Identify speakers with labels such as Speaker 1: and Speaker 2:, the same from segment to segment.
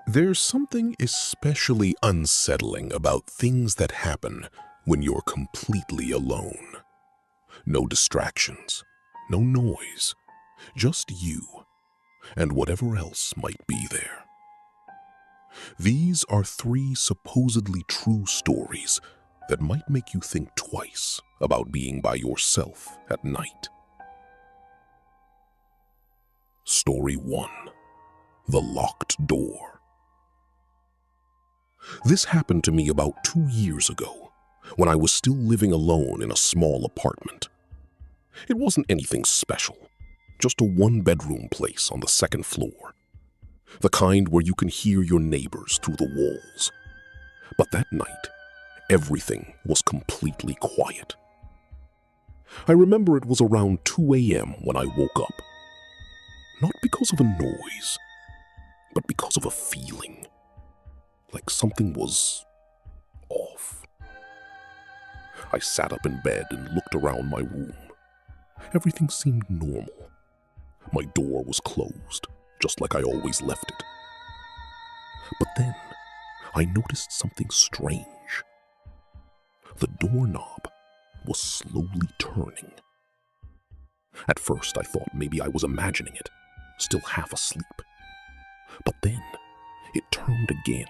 Speaker 1: There's something especially unsettling about things that happen when you're completely alone. No distractions, no noise, just you and whatever else might be there. These are three supposedly true stories that might make you think twice about being by yourself at night. Story 1. The Locked Door. This happened to me about 2 years ago, when I was still living alone in a small apartment. It wasn't anything special, just a one-bedroom place on the second floor. The kind where you can hear your neighbors through the walls. But that night, everything was completely quiet. I remember it was around 2 a.m. when I woke up. Not because of a noise, but because of a feeling. Like something was off. I sat up in bed and looked around my room. Everything seemed normal. My door was closed, just like I always left it. But then, I noticed something strange. The doorknob was slowly turning. At first, I thought maybe I was imagining it, still half asleep. But then, it turned again,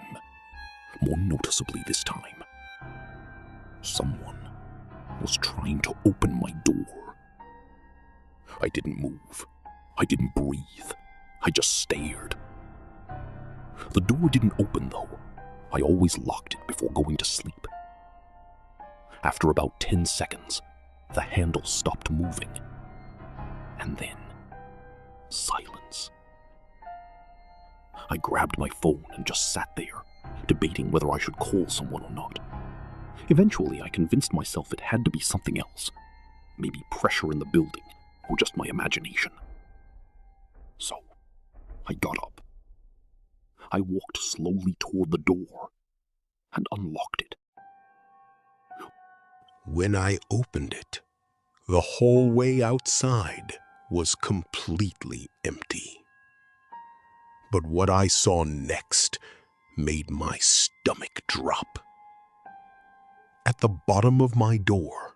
Speaker 1: more noticeably this time. Someone was trying to open my door. I didn't move. I didn't breathe. I just stared. The door didn't open, though. I always locked it before going to sleep. After about 10 seconds, the handle stopped moving. And then, silence. I grabbed my phone and just sat there, debating whether I should call someone or not. Eventually, I convinced myself it had to be something else. Maybe pressure in the building, or just my imagination. So, I got up. I walked slowly toward the door and unlocked it.
Speaker 2: When I opened it, the whole way outside was completely empty. But what I saw next made my stomach drop. At the bottom of my door,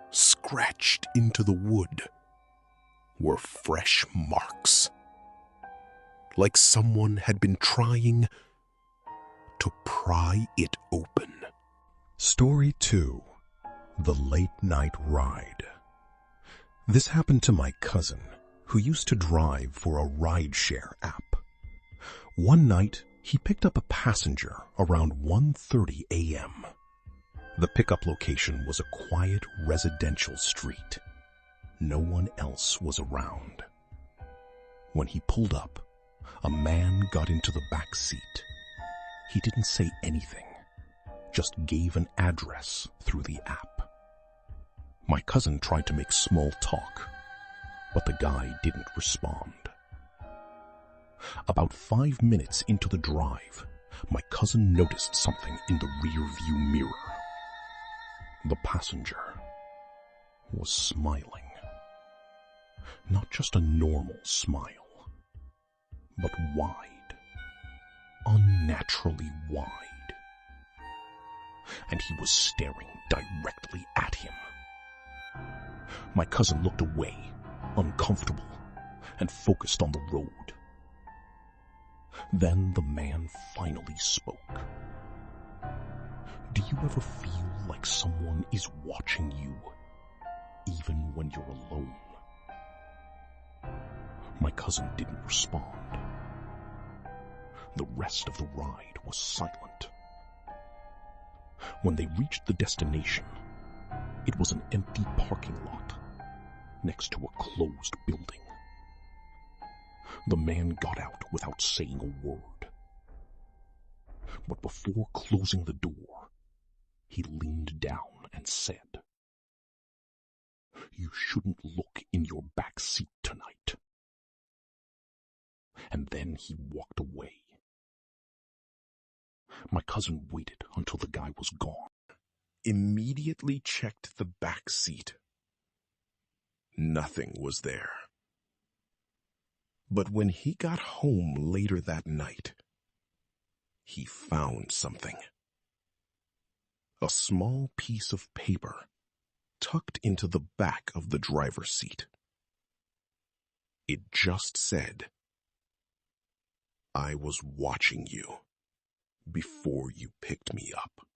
Speaker 2: scratched into the wood, were fresh marks. Like someone had been trying to pry it open.
Speaker 3: Story 2. The Late Night Ride. This happened to my cousin, who used to drive for a rideshare app. One night, he picked up a passenger around 1:30 a.m. The pickup location was a quiet residential street. No one else was around. When he pulled up, a man got into the back seat. He didn't say anything, just gave an address through the app. My cousin tried to make small talk, but the guy didn't respond. About 5 minutes into the drive, my cousin noticed something in the rear-view mirror. The passenger was smiling. Not just a normal smile, but wide, unnaturally wide. And he was staring directly at him. My cousin looked away, uncomfortable, and focused on the road. Then the man finally spoke. Do you ever feel like someone is watching you, even when you're alone? My cousin didn't respond. The rest of the ride was silent. When they reached the destination, it was an empty parking lot next to a closed building. The man got out without saying a word. But before closing the door, he leaned down and said, "You shouldn't look in your back seat tonight." And then he walked away. My cousin waited until the guy was gone.
Speaker 2: Immediately checked the back seat. Nothing was there. But when he got home later that night,
Speaker 1: he found something. A small piece of paper tucked into the back of the driver's seat. It just said, "I was watching you before you picked me up."